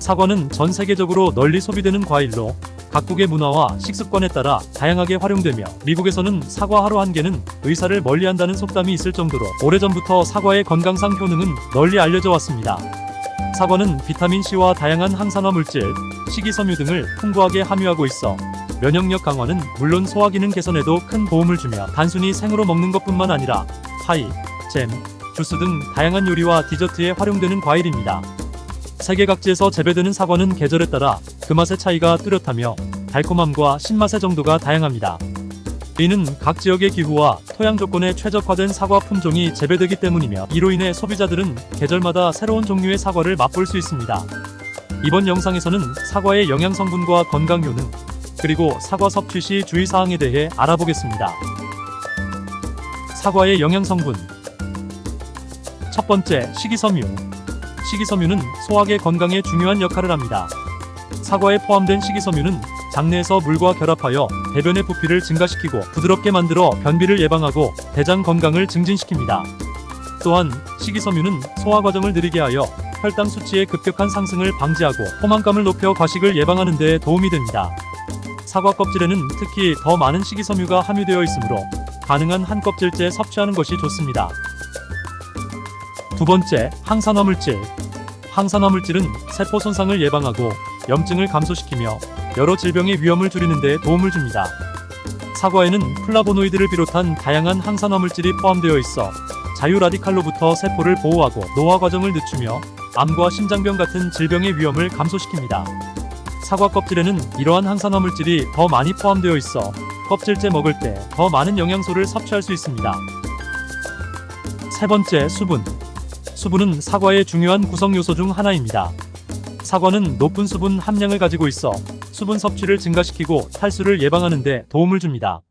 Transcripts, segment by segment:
사과는 전 세계적으로 널리 소비되는 과일로 각국의 문화와 식습관에 따라 다양하게 활용되며, 미국에서는 사과 하루 한 개는 의사를 멀리한다는 속담이 있을 정도로 오래전부터 사과의 건강상 효능은 널리 알려져 왔습니다. 사과는 비타민C와 다양한 항산화 물질, 식이섬유 등을 풍부하게 함유하고 있어 면역력 강화는 물론 소화기능 개선에도 큰 도움을 주며, 단순히 생으로 먹는 것뿐만 아니라 파이, 잼, 주스 등 다양한 요리와 디저트에 활용되는 과일입니다. 세계 각지에서 재배되는 사과는 계절에 따라 그 맛의 차이가 뚜렷하며 달콤함과 신맛의 정도가 다양합니다. 이는 각 지역의 기후와 토양 조건에 최적화된 사과 품종이 재배되기 때문이며, 이로 인해 소비자들은 계절마다 새로운 종류의 사과를 맛볼 수 있습니다. 이번 영상에서는 사과의 영양 성분과 건강 효능, 그리고 사과 섭취 시 주의사항에 대해 알아보겠습니다. 사과의 영양 성분. 첫 번째, 식이섬유. 식이섬유는 소화계 건강에 중요한 역할을 합니다. 사과에 포함된 식이섬유는 장내에서 물과 결합하여 대변의 부피를 증가시키고 부드럽게 만들어 변비를 예방하고 대장 건강을 증진시킵니다. 또한 식이섬유는 소화 과정을 느리게 하여 혈당 수치의 급격한 상승을 방지하고 포만감을 높여 과식을 예방하는 데 도움이 됩니다. 사과 껍질에는 특히 더 많은 식이섬유가 함유되어 있으므로 가능한 한 껍질째 섭취하는 것이 좋습니다. 두 번째, 항산화 물질. 항산화 물질은 세포 손상을 예방하고 염증을 감소시키며 여러 질병의 위험을 줄이는 데 도움을 줍니다. 사과에는 플라보노이드를 비롯한 다양한 항산화 물질이 포함되어 있어 자유라디칼로부터 세포를 보호하고 노화 과정을 늦추며 암과 심장병 같은 질병의 위험을 감소시킵니다. 사과 껍질에는 이러한 항산화 물질이 더 많이 포함되어 있어 껍질째 먹을 때 더 많은 영양소를 섭취할 수 있습니다. 세 번째, 수분. 수분은 사과의 중요한 구성 요소 중 하나입니다. 사과는 높은 수분 함량을 가지고 있어 수분 섭취를 증가시키고 탈수를 예방하는 데 도움을 줍니다.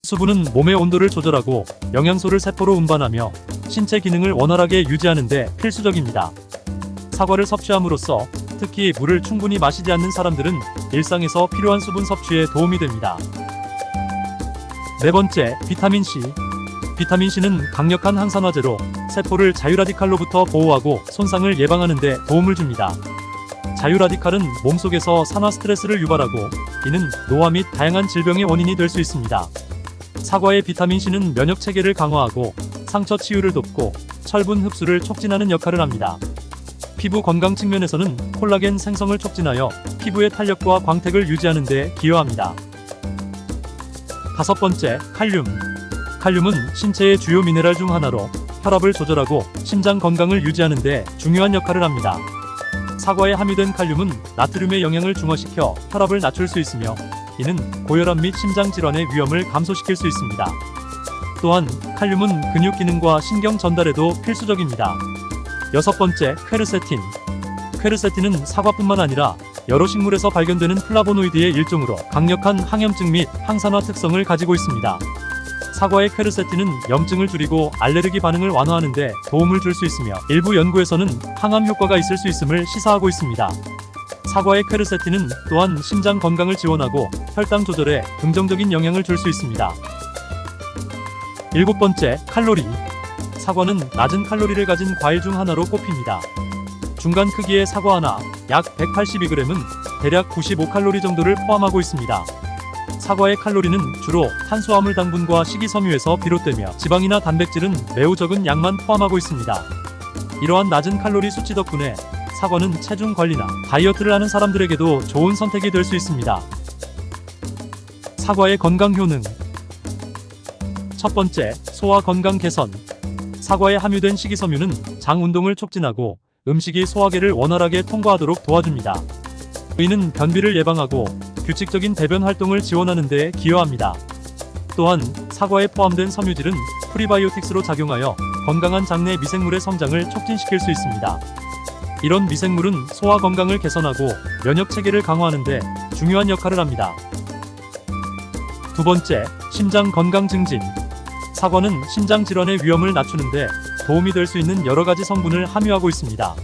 수분은 몸의 온도를 조절하고 영양소를 세포로 운반하며 신체 기능을 원활하게 유지하는 데 필수적입니다. 사과를 섭취함으로써 특히 물을 충분히 마시지 않는 사람들은 일상에서 필요한 수분 섭취에 도움이 됩니다. 네 번째, 비타민C. 비타민C는 강력한 항산화제로 세포를 자유라디칼로부터 보호하고 손상을 예방하는 데 도움을 줍니다. 자유라디칼은 몸속에서 산화 스트레스를 유발하고 이는 노화 및 다양한 질병의 원인이 될 수 있습니다. 사과의 비타민C는 면역 체계를 강화하고 상처 치유를 돕고 철분 흡수를 촉진하는 역할을 합니다. 피부 건강 측면에서는 콜라겐 생성을 촉진하여 피부의 탄력과 광택을 유지하는 데 기여합니다. 다섯 번째, 칼륨. 칼륨은 신체의 주요 미네랄 중 하나로 혈압을 조절하고 심장 건강을 유지하는 데 중요한 역할을 합니다. 사과에 함유된 칼륨은 나트륨의 영향을 중화시켜 혈압을 낮출 수 있으며 이는 고혈압 및 심장 질환의 위험을 감소시킬 수 있습니다. 또한 칼륨은 근육 기능과 신경 전달에도 필수적입니다. 여섯 번째, 퀘르세틴. 퀘르세틴은 사과뿐만 아니라 여러 식물에서 발견되는 플라보노이드의 일종으로 강력한 항염증 및 항산화 특성을 가지고 있습니다. 사과의 퀘르세틴은 염증을 줄이고 알레르기 반응을 완화하는 데 도움을 줄 수 있으며 일부 연구에서는 항암 효과가 있을 수 있음을 시사하고 있습니다. 사과의 퀘르세틴은 또한 심장 건강을 지원하고 혈당 조절에 긍정적인 영향을 줄 수 있습니다. 일곱 번째, 칼로리. 사과는 낮은 칼로리를 가진 과일 중 하나로 꼽힙니다. 중간 크기의 사과 하나, 약 182g은 대략 95칼로리 정도를 포함하고 있습니다. 사과의 칼로리는 주로 탄수화물 당분과 식이섬유에서 비롯되며 지방이나 단백질은 매우 적은 양만 포함하고 있습니다. 이러한 낮은 칼로리 수치 덕분에 사과는 체중 관리나 다이어트를 하는 사람들에게도 좋은 선택이 될 수 있습니다. 사과의 건강 효능. 첫 번째, 소화 건강 개선. 사과에 함유된 식이섬유는 장 운동을 촉진하고 음식이 소화계를 원활하게 통과하도록 도와줍니다. 이는 변비를 예방하고 규칙적인 대변 활동을 지원하는 데 기여합니다. 또한 사과에 포함된 섬유질은 프리바이오틱스로 작용하여 건강한 장내 미생물의 성장을 촉진시킬 수 있습니다. 이런 미생물은 소화 건강을 개선하고 면역 체계를 강화하는 데 중요한 역할을 합니다. 두 번째, 심장 건강 증진. 사과는 심장 질환의 위험을 낮추는 데 도움이 될 수 있는 여러 가지 성분을 함유하고 있습니다.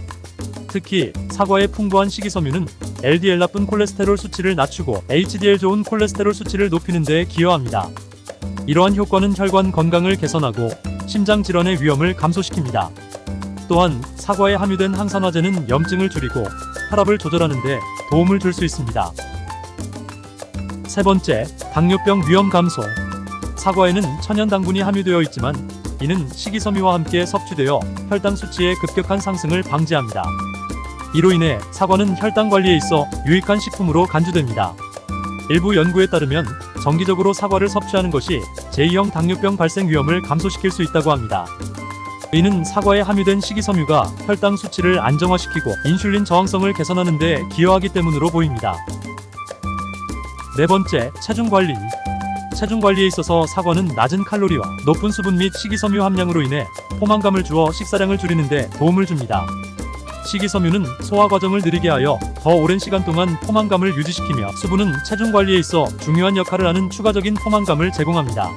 특히 사과의 풍부한 식이섬유는 LDL 나쁜 콜레스테롤 수치를 낮추고 HDL 좋은 콜레스테롤 수치를 높이는 데 기여합니다. 이러한 효과는 혈관 건강을 개선하고 심장 질환의 위험을 감소시킵니다. 또한 사과에 함유된 항산화제는 염증을 줄이고 혈압을 조절하는 데 도움을 줄 수 있습니다. 세 번째, 당뇨병 위험 감소. 사과에는 천연 당분이 함유되어 있지만 이는 식이섬유와 함께 섭취되어 혈당 수치의 급격한 상승을 방지합니다. 이로 인해 사과는 혈당 관리에 있어 유익한 식품으로 간주됩니다. 일부 연구에 따르면 정기적으로 사과를 섭취하는 것이 제2형 당뇨병 발생 위험을 감소시킬 수 있다고 합니다. 이는 사과에 함유된 식이섬유가 혈당 수치를 안정화시키고 인슐린 저항성을 개선하는 데 기여하기 때문으로 보입니다. 네 번째, 체중 관리. 체중 관리에 있어서 사과는 낮은 칼로리와 높은 수분 및 식이섬유 함량으로 인해 포만감을 주어 식사량을 줄이는 데 도움을 줍니다. 식이섬유는 소화 과정을 느리게 하여 더 오랜 시간 동안 포만감을 유지시키며 수분은 체중 관리에 있어 중요한 역할을 하는 추가적인 포만감을 제공합니다.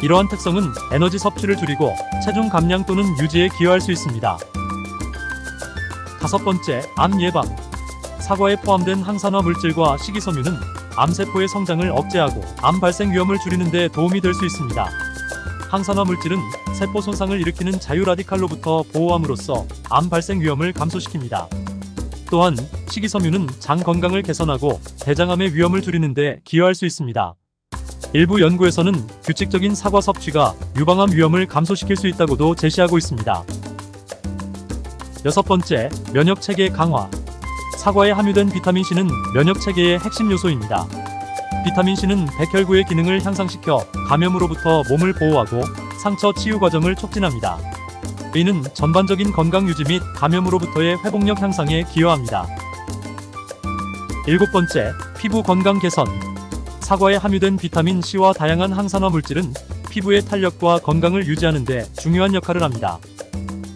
이러한 특성은 에너지 섭취를 줄이고 체중 감량 또는 유지에 기여할 수 있습니다. 다섯 번째, 암 예방. 사과에 포함된 항산화 물질과 식이섬유는 암세포의 성장을 억제하고 암 발생 위험을 줄이는 데 도움이 될 수 있습니다. 항산화 물질은 세포 손상을 일으키는 자유라디칼로부터 보호함으로써 암 발생 위험을 감소시킵니다. 또한 식이섬유는 장 건강을 개선하고 대장암의 위험을 줄이는 데 기여할 수 있습니다. 일부 연구에서는 규칙적인 사과 섭취가 유방암 위험을 감소시킬 수 있다고도 제시하고 있습니다. 여섯 번째, 면역체계 강화. 사과에 함유된 비타민C는 면역체계의 핵심 요소입니다. 비타민C는 백혈구의 기능을 향상시켜 감염으로부터 몸을 보호하고 상처 치유 과정을 촉진합니다. 이는 전반적인 건강 유지 및 감염으로부터의 회복력 향상에 기여합니다. 일곱 번째, 피부 건강 개선. 사과에 함유된 비타민C와 다양한 항산화 물질은 피부의 탄력과 건강을 유지하는 데 중요한 역할을 합니다.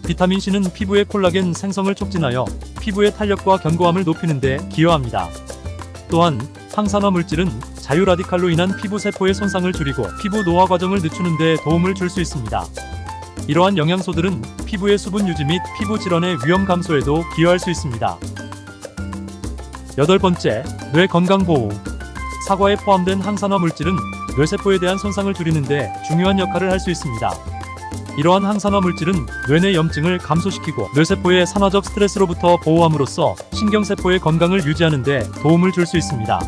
비타민C는 피부의 콜라겐 생성을 촉진하여 피부의 탄력과 견고함을 높이는 데 기여합니다. 또한 항산화 물질은 자유라디칼로 인한 피부 세포의 손상을 줄이고 피부 노화 과정을 늦추는 데 도움을 줄 수 있습니다. 이러한 영양소들은 피부의 수분 유지 및 피부 질환의 위험 감소에도 기여할 수 있습니다. 여덟 번째, 뇌 건강 보호. 사과에 포함된 항산화 물질은 뇌세포에 대한 손상을 줄이는 데 중요한 역할을 할 수 있습니다. 이러한 항산화 물질은 뇌내 염증을 감소시키고 뇌세포의 산화적 스트레스로부터 보호함으로써 신경세포의 건강을 유지하는 데 도움을 줄 수 있습니다.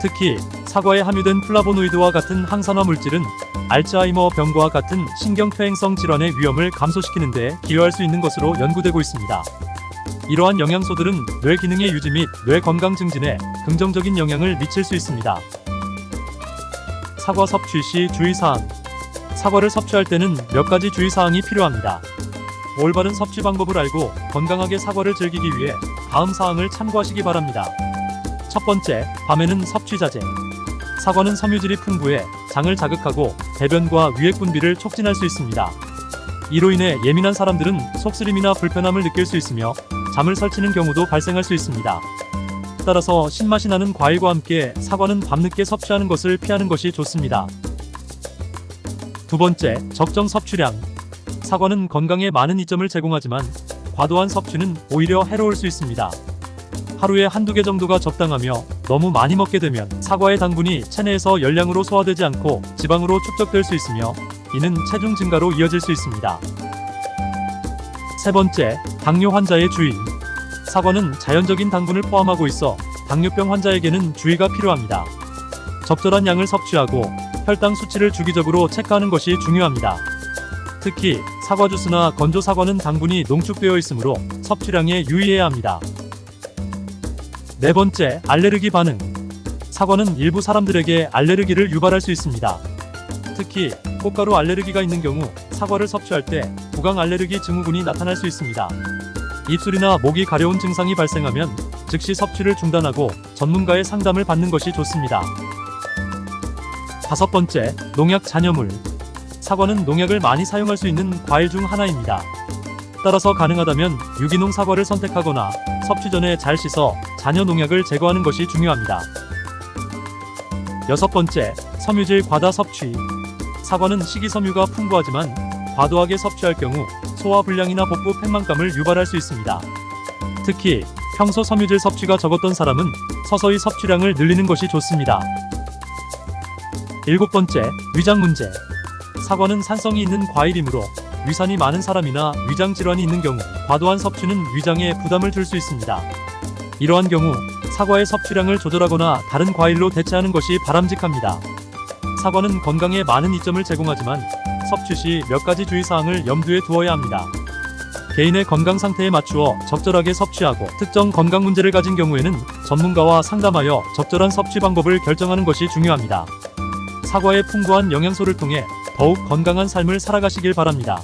특히 사과에 함유된 플라보노이드와 같은 항산화 물질은 알츠하이머 병과 같은 신경퇴행성 질환의 위험을 감소시키는 데 기여할 수 있는 것으로 연구되고 있습니다. 이러한 영양소들은 뇌 기능의 유지 및 뇌 건강 증진에 긍정적인 영향을 미칠 수 있습니다. 사과 섭취 시 주의사항. 사과를 섭취할 때는 몇 가지 주의사항이 필요합니다. 올바른 섭취 방법을 알고 건강하게 사과를 즐기기 위해 다음 사항을 참고하시기 바랍니다. 첫 번째, 밤에는 섭취 자제. 사과는 섬유질이 풍부해 장을 자극하고 대변과 위액 분비를 촉진할 수 있습니다. 이로 인해 예민한 사람들은 속쓰림이나 불편함을 느낄 수 있으며 잠을 설치는 경우도 발생할 수 있습니다. 따라서 신맛이 나는 과일과 함께 사과는 밤늦게 섭취하는 것을 피하는 것이 좋습니다. 두 번째, 적정 섭취량. 사과는 건강에 많은 이점을 제공하지만 과도한 섭취는 오히려 해로울 수 있습니다. 하루에 한두 개 정도가 적당하며 너무 많이 먹게 되면 사과의 당분이 체내에서 열량으로 소화되지 않고 지방으로 축적될 수 있으며 이는 체중 증가로 이어질 수 있습니다. 세 번째, 당뇨 환자의 주의. 사과는 자연적인 당분을 포함하고 있어 당뇨병 환자에게는 주의가 필요합니다. 적절한 양을 섭취하고 혈당 수치를 주기적으로 체크하는 것이 중요합니다. 특히 사과 주스나 건조 사과는 당분이 농축되어 있으므로 섭취량에 유의해야 합니다. 네 번째, 알레르기 반응. 사과는 일부 사람들에게 알레르기를 유발할 수 있습니다. 특히 꽃가루 알레르기가 있는 경우 사과를 섭취할 때 구강 알레르기 증후군이 나타날 수 있습니다. 입술이나 목이 가려운 증상이 발생하면 즉시 섭취를 중단하고 전문가의 상담을 받는 것이 좋습니다. 다섯 번째, 농약 잔여물. 사과는 농약을 많이 사용할 수 있는 과일 중 하나입니다. 따라서 가능하다면 유기농 사과를 선택하거나 섭취 전에 잘 씻어 잔여 농약을 제거하는 것이 중요합니다. 여섯 번째, 섬유질 과다 섭취. 사과는 식이섬유가 풍부하지만 과도하게 섭취할 경우 소화 불량이나 복부 팽만감을 유발할 수 있습니다. 특히 평소 섬유질 섭취가 적었던 사람은 서서히 섭취량을 늘리는 것이 좋습니다. 일곱 번째, 위장 문제. 사과는 산성이 있는 과일이므로 위산이 많은 사람이나 위장 질환이 있는 경우 과도한 섭취는 위장에 부담을 줄 수 있습니다. 이러한 경우 사과의 섭취량을 조절하거나 다른 과일로 대체하는 것이 바람직합니다. 사과는 건강에 많은 이점을 제공하지만 섭취 시 몇 가지 주의사항을 염두에 두어야 합니다. 개인의 건강 상태에 맞추어 적절하게 섭취하고 특정 건강 문제를 가진 경우에는 전문가와 상담하여 적절한 섭취 방법을 결정하는 것이 중요합니다. 사과의 풍부한 영양소를 통해 더욱 건강한 삶을 살아가시길 바랍니다.